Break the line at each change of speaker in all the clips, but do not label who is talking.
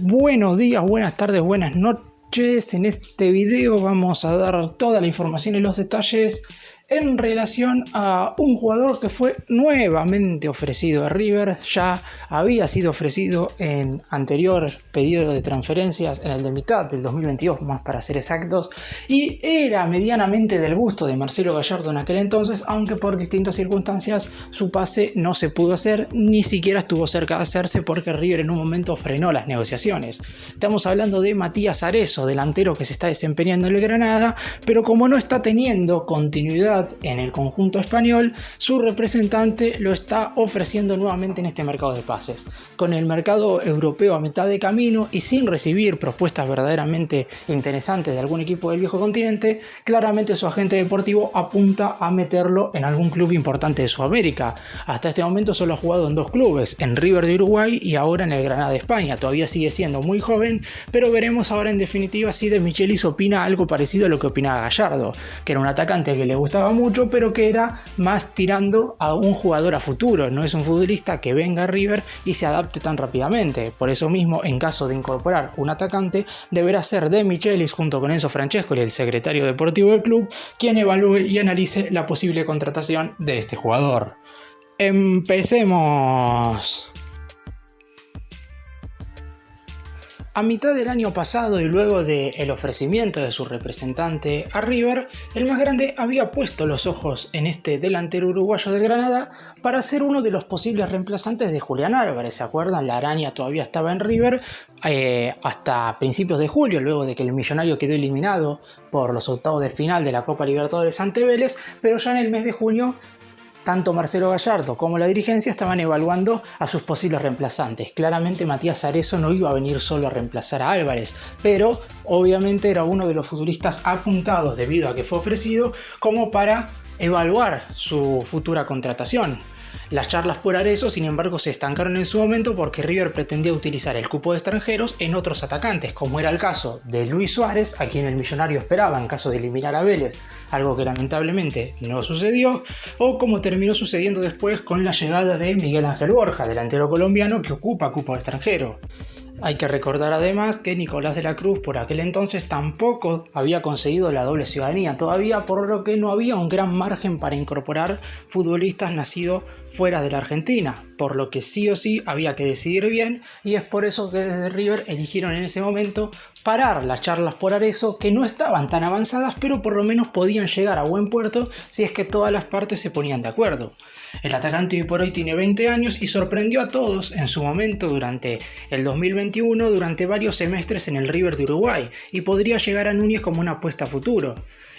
Buenos días, buenas tardes, buenas noches. En este video vamos a dar toda la información y los detalles en relación a un jugador que fue nuevamente ofrecido a River. Ya había sido ofrecido en anterior pedido de transferencias, en el de mitad del 2022, más para ser exactos, y era medianamente del gusto de Marcelo Gallardo en aquel entonces, aunque por distintas circunstancias su pase no se pudo hacer, ni siquiera estuvo cerca de hacerse porque River en un momento frenó las negociaciones. Estamos hablando de Matías Arezo, delantero que se está desempeñando en el Granada, pero como no está teniendo continuidad en el conjunto español, su representante lo está ofreciendo nuevamente en este mercado de pases. Con el mercado europeo a mitad de camino y sin recibir propuestas verdaderamente interesantes de algún equipo del viejo continente, claramente su agente deportivo apunta a meterlo en algún club importante de Sudamérica. Hasta este momento solo ha jugado en dos clubes, en River de Uruguay y ahora en el Granada de España. Todavía sigue siendo muy joven, pero veremos ahora en definitiva si De Michelis opina algo parecido a lo que opinaba Gallardo, que era un atacante que le gustaba mucho, pero que era más tirando a un jugador a futuro. No es un futbolista que venga a River y se adapte tan rápidamente. Por eso mismo, en caso de incorporar un atacante, deberá ser De Michelis junto con Enzo Francescoli, el secretario deportivo del club, quien evalúe y analice la posible contratación de este jugador. Empecemos. A mitad del año pasado y luego del ofrecimiento de su representante a River, el más grande había puesto los ojos en este delantero uruguayo del Granada para ser uno de los posibles reemplazantes de Julián Álvarez. ¿Se acuerdan? La araña todavía estaba en River hasta principios de julio, luego de que el Millonario quedó eliminado por los octavos de final de la Copa Libertadores ante Vélez, pero ya en el mes de junio tanto Marcelo Gallardo como la dirigencia estaban evaluando a sus posibles reemplazantes. Claramente Matías Arezo no iba a venir solo a reemplazar a Álvarez, pero obviamente era uno de los futbolistas apuntados debido a que fue ofrecido como para evaluar su futura contratación. Las charlas por Arezo, sin embargo, se estancaron en su momento porque River pretendía utilizar el cupo de extranjeros en otros atacantes, como era el caso de Luis Suárez, a quien el Millonario esperaba en caso de eliminar a Vélez, algo que lamentablemente no sucedió, o como terminó sucediendo después con la llegada de Miguel Ángel Borja, delantero colombiano que ocupa cupo de extranjero. Hay que recordar además que Nicolás de la Cruz por aquel entonces tampoco había conseguido la doble ciudadanía todavía, por lo que no había un gran margen para incorporar futbolistas nacidos fuera de la Argentina, por lo que sí o sí había que decidir bien, y es por eso que desde River eligieron en ese momento parar las charlas por Arezo, que no estaban tan avanzadas, pero por lo menos podían llegar a buen puerto si es que todas las partes se ponían de acuerdo. El atacante hoy por hoy tiene 20 años y sorprendió a todos en su momento durante el 2021, durante varios semestres en el River de Uruguay, y podría llegar a Núñez como una apuesta a futuro.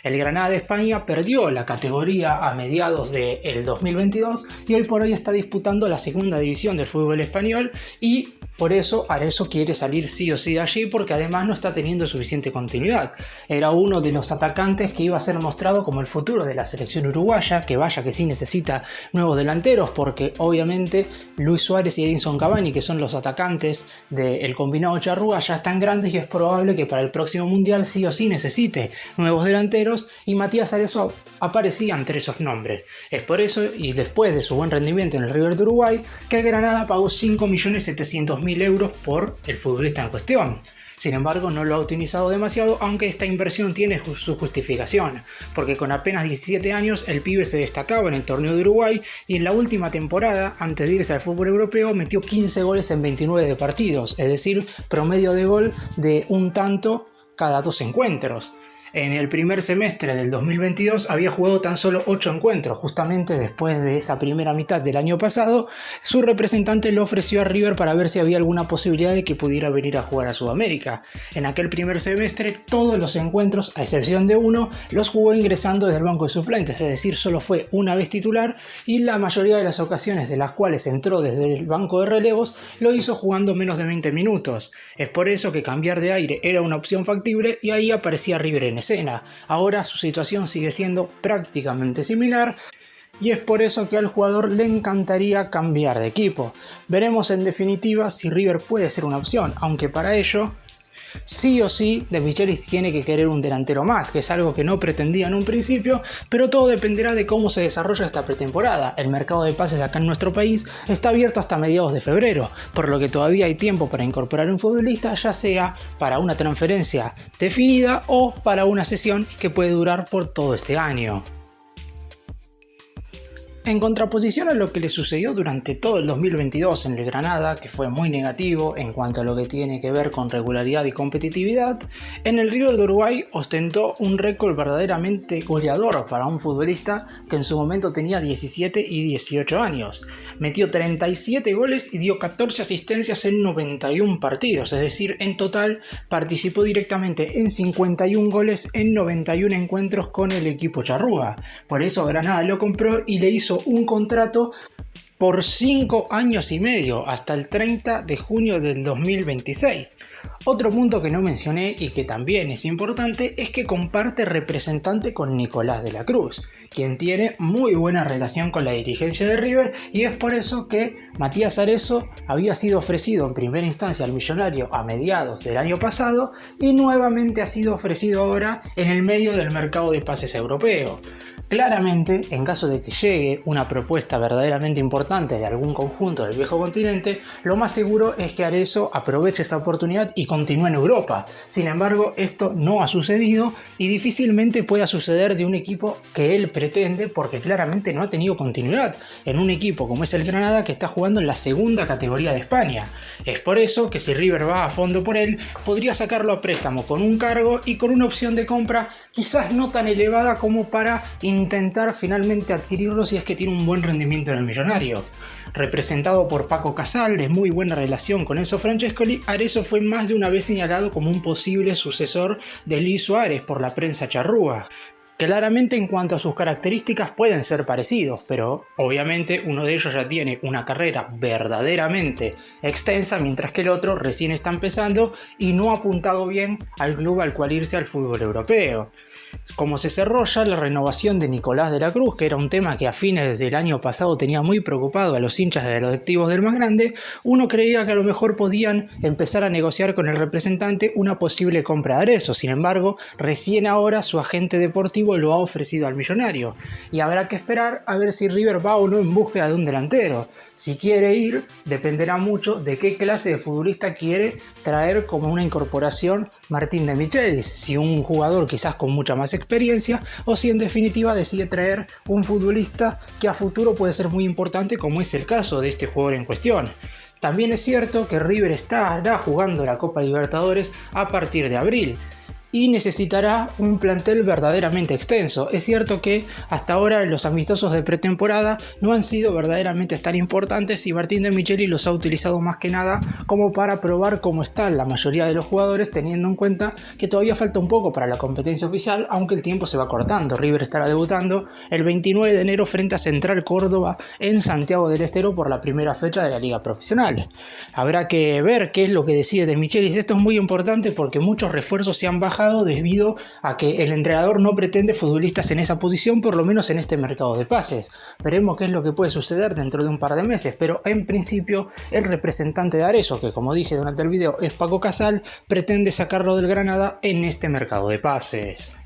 El Granada de España perdió la categoría a mediados del 2022 y hoy por hoy está disputando la segunda división del fútbol español, y por eso Arezo quiere salir sí o sí de allí, porque además no está teniendo suficiente continuidad. Era uno de los atacantes que iba a ser mostrado como el futuro de la selección uruguaya, que vaya que sí necesita nuevos delanteros, porque obviamente Luis Suárez y Edinson Cavani, que son los atacantes del combinado charrúa, ya están grandes y es probable que para el próximo mundial sí o sí necesite nuevos delanteros, y Matías Arezo aparecía entre esos nombres. Es por eso, y después de su buen rendimiento en el River de Uruguay, que el Granada pagó 5.700.000 euros por el futbolista en cuestión. Sin embargo, no lo ha utilizado demasiado, aunque esta inversión tiene su justificación, porque con apenas 17 años el pibe se destacaba en el torneo de Uruguay y en la última temporada, antes de irse al fútbol europeo, metió 15 goles en 29 partidos, es decir, promedio de gol de un tanto cada 2 encuentros. En el primer semestre del 2022 había jugado tan solo 8 encuentros, justamente después de esa primera mitad del año pasado. Su representante lo ofreció a River para ver si había alguna posibilidad de que pudiera venir a jugar a Sudamérica. En aquel primer semestre todos los encuentros, a excepción de uno, los jugó ingresando desde el banco de suplentes, es decir, solo fue una vez titular, y la mayoría de las ocasiones de las cuales entró desde el banco de relevos lo hizo jugando menos de 20 minutos. Es por eso que cambiar de aire era una opción factible y ahí aparecía River en escena. Ahora su situación sigue siendo prácticamente similar y es por eso que al jugador le encantaría cambiar de equipo. Veremos en definitiva si River puede ser una opción, aunque para ello Sí o sí, De Michelis tiene que querer un delantero más, que es algo que no pretendía en un principio, pero todo dependerá de cómo se desarrolla esta pretemporada. El mercado de pases acá en nuestro país está abierto hasta mediados de febrero, por lo que todavía hay tiempo para incorporar un futbolista, ya sea para una transferencia definida o para una sesión que puede durar por todo este año. En contraposición a lo que le sucedió durante todo el 2022 en el Granada, que fue muy negativo en cuanto a lo que tiene que ver con regularidad y competitividad, en el River de Uruguay ostentó un récord verdaderamente goleador para un futbolista que en su momento tenía 17 y 18 años. Metió 37 goles y dio 14 asistencias en 91 partidos, es decir, en total participó directamente en 51 goles en 91 encuentros con el equipo charrúa. Por eso Granada lo compró y le hizo un contrato por 5 años y medio, hasta el 30 de junio del 2026. Otro punto que no mencioné y que también es importante es que comparte representante con Nicolás de la Cruz, quien tiene muy buena relación con la dirigencia de River, y es por eso que Matías Arezo había sido ofrecido en primera instancia al Millonario a mediados del año pasado y nuevamente ha sido ofrecido ahora en el medio del mercado de pases europeo. Claramente, en caso de que llegue una propuesta verdaderamente importante de algún conjunto del viejo continente, lo más seguro es que Arezo aproveche esa oportunidad y continúe en Europa. Sin embargo, esto no ha sucedido y difícilmente pueda suceder de un equipo que él pretende, porque claramente no ha tenido continuidad en un equipo como es el Granada, que está jugando en la segunda categoría de España. Es por eso que si River va a fondo por él, podría sacarlo a préstamo con un cargo y con una opción de compra quizás no tan elevada como para intentar finalmente adquirirlo si es que tiene un buen rendimiento en el Millonario. Representado por Paco Casal, de muy buena relación con Enzo Francescoli, Arezo fue más de una vez señalado como un posible sucesor de Luis Suárez por la prensa charrúa. Claramente en cuanto a sus características pueden ser parecidos, pero obviamente uno de ellos ya tiene una carrera verdaderamente extensa, mientras que el otro recién está empezando y no ha apuntado bien al club al cual irse al fútbol europeo. Como se cerró ya la renovación de Nicolás de la Cruz, que era un tema que a fines del año pasado tenía muy preocupado a los hinchas de los activos del más grande, uno creía que a lo mejor podían empezar a negociar con el representante una posible compra de Arezo. Sin embargo, recién ahora su agente deportivo lo ha ofrecido al Millonario y habrá que esperar a ver si River va o no en búsqueda de un delantero. Si quiere ir, dependerá mucho de qué clase de futbolista quiere traer como una incorporación Martín de Michelis, si un jugador quizás con mucha más experiencia o si en definitiva decide traer un futbolista que a futuro puede ser muy importante, como es el caso de este jugador en cuestión. También es cierto que River estará jugando la Copa Libertadores a partir de abril y necesitará un plantel verdaderamente extenso. Es cierto que hasta ahora los amistosos de pretemporada no han sido verdaderamente tan importantes y Martín de Micheli los ha utilizado más que nada como para probar cómo están la mayoría de los jugadores, teniendo en cuenta que todavía falta un poco para la competencia oficial, aunque el tiempo se va cortando. River estará debutando el 29 de enero frente a Central Córdoba en Santiago del Estero por la primera fecha de la Liga Profesional. Habrá que ver qué es lo que decide de Michelis. Esto es muy importante porque muchos refuerzos se han bajado debido a que el entrenador no pretende futbolistas en esa posición, por lo menos en este mercado de pases. Veremos qué es lo que puede suceder dentro de un par de meses, pero en principio el representante de Arezo, que como dije durante el video es Paco Casal, pretende sacarlo del Granada en este mercado de pases.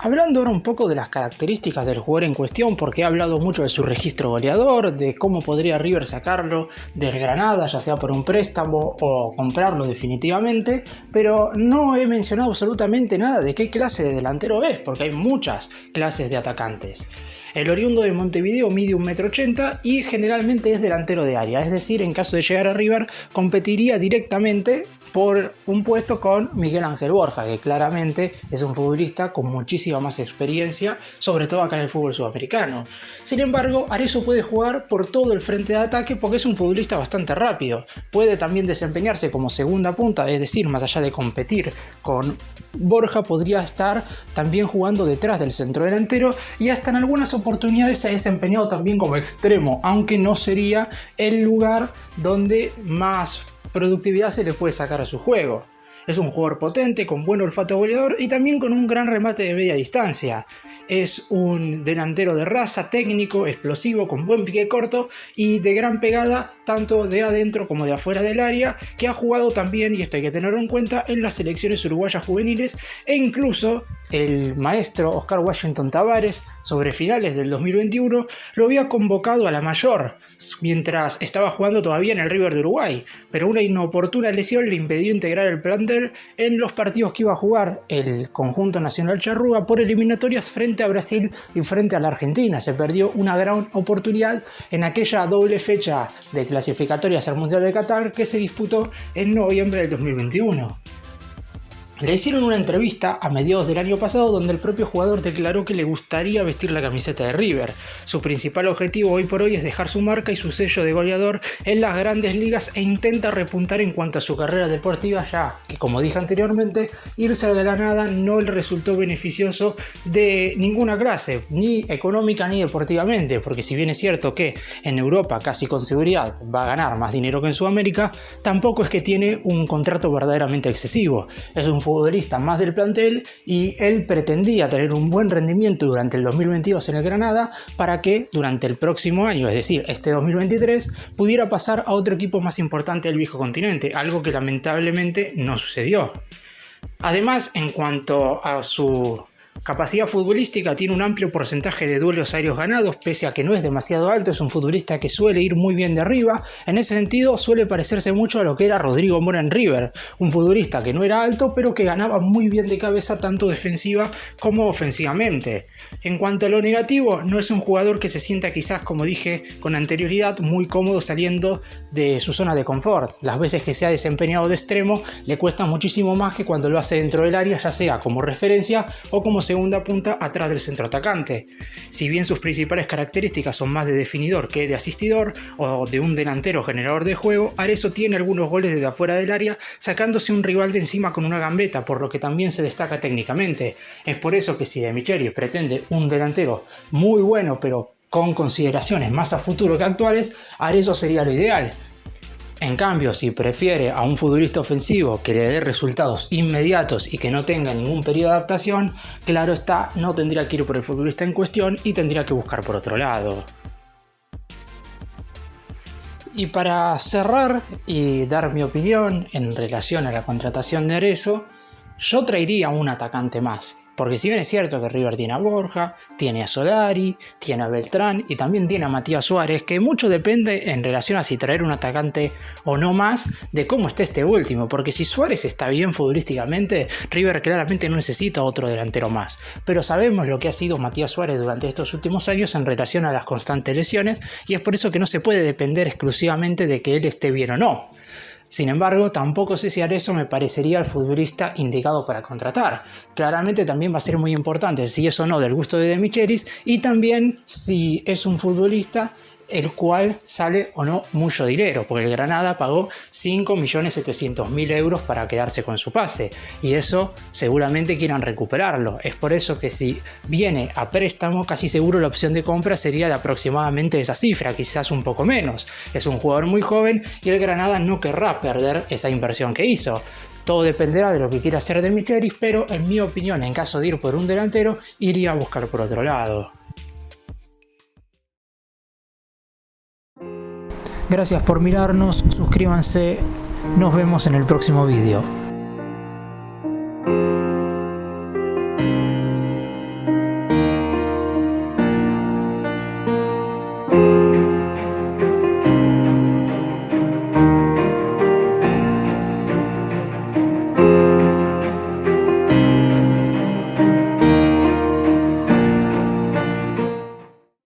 Hablando ahora un poco de las características del jugador en cuestión, porque he hablado mucho de su registro goleador, de cómo podría River sacarlo del Granada, ya sea por un préstamo o comprarlo definitivamente, pero no he mencionado absolutamente nada de qué clase de delantero es, porque hay muchas clases de atacantes. El oriundo de Montevideo mide 1,80 m y generalmente es delantero de área, es decir, en caso de llegar a River competiría directamente por un puesto con Miguel Ángel Borja, que claramente es un futbolista con muchísima más experiencia, sobre todo acá en el fútbol sudamericano. Sin embargo, Arezo puede jugar por todo el frente de ataque porque es un futbolista bastante rápido. Puede también desempeñarse como segunda punta, es decir, más allá de competir con Borja, podría estar también jugando detrás del centrodelantero y hasta en algunas oportunidades se ha desempeñado también como extremo, aunque no sería el lugar donde más productividad se le puede sacar a su juego. Es un jugador potente, con buen olfato goleador y también con un gran remate de media distancia. Es un delantero de raza, técnico, explosivo, con buen pique corto y de gran pegada tanto de adentro como de afuera del área, que ha jugado también, y esto hay que tenerlo en cuenta, en las selecciones uruguayas juveniles, e incluso el maestro Oscar Washington Tabárez, sobre finales del 2021, lo había convocado a la mayor, mientras estaba jugando todavía en el River de Uruguay, pero una inoportuna lesión le impidió integrar el plantel en los partidos que iba a jugar el conjunto nacional charrúa por eliminatorias frente a Brasil y frente a la Argentina. Se perdió una gran oportunidad en aquella doble fecha de clasificatorias al Mundial de Qatar que se disputó en noviembre del 2021. Le hicieron una entrevista a mediados del año pasado donde el propio jugador declaró que le gustaría vestir la camiseta de River. Su principal objetivo hoy por hoy es dejar su marca y su sello de goleador en las grandes ligas e intenta repuntar en cuanto a su carrera deportiva, ya que, como dije anteriormente, irse a la nada no le resultó beneficioso de ninguna clase, ni económica ni deportivamente, porque si bien es cierto que en Europa casi con seguridad va a ganar más dinero que en Sudamérica, tampoco es que tiene un contrato verdaderamente excesivo. Es un futbolista más del plantel y él pretendía tener un buen rendimiento durante el 2022 en el Granada para que durante el próximo año, es decir, este 2023, pudiera pasar a otro equipo más importante del viejo continente, algo que lamentablemente no sucedió. Además, en cuanto a su capacidad futbolística, tiene un amplio porcentaje de duelos aéreos ganados, pese a que no es demasiado alto. Es un futbolista que suele ir muy bien de arriba. En ese sentido suele parecerse mucho a lo que era Rodrigo Mora en River, un futbolista que no era alto pero que ganaba muy bien de cabeza tanto defensiva como ofensivamente. En cuanto a lo negativo, no es un jugador que se sienta, quizás como dije con anterioridad, muy cómodo saliendo de su zona de confort. Las veces que se ha desempeñado de extremo le cuesta muchísimo más que cuando lo hace dentro del área, ya sea como referencia o como segunda punta atrás del centroatacante. Si bien sus principales características son más de definidor que de asistidor o de un delantero generador de juego, Arezzo tiene algunos goles desde afuera del área sacándose un rival de encima con una gambeta, por lo que también se destaca técnicamente. Es por eso que si De Michelis pretende un delantero muy bueno pero con consideraciones más a futuro que actuales, Arezzo sería lo ideal. En cambio, si prefiere a un futbolista ofensivo que le dé resultados inmediatos y que no tenga ningún periodo de adaptación, claro está, no tendría que ir por el futbolista en cuestión y tendría que buscar por otro lado. Y para cerrar y dar mi opinión en relación a la contratación de Arezzo, yo traería un atacante más. Porque si bien es cierto que River tiene a Borja, tiene a Solari, tiene a Beltrán y también tiene a Matías Suárez, que mucho depende en relación a si traer un atacante o no más de cómo esté este último, porque si Suárez está bien futbolísticamente, River claramente no necesita otro delantero más. Pero sabemos lo que ha sido Matías Suárez durante estos últimos años en relación a las constantes lesiones, y es por eso que no se puede depender exclusivamente de que él esté bien o no. Sin embargo, tampoco sé si Arezzo me parecería el futbolista indicado para contratar. Claramente también va a ser muy importante si es o no del gusto de Michelis, y también si es un futbolista el cual sale o no mucho dinero, porque el Granada pagó 5.700.000 euros para quedarse con su pase, y eso seguramente quieran recuperarlo. Es por eso que si viene a préstamo, casi seguro la opción de compra sería de aproximadamente esa cifra, quizás un poco menos. Es un jugador muy joven y el Granada no querrá perder esa inversión que hizo. Todo dependerá de lo que quiera hacer De Michelis, pero en mi opinión, en caso de ir por un delantero, iría a buscar por otro lado. Gracias por mirarnos, suscríbanse, nos vemos en el próximo vídeo.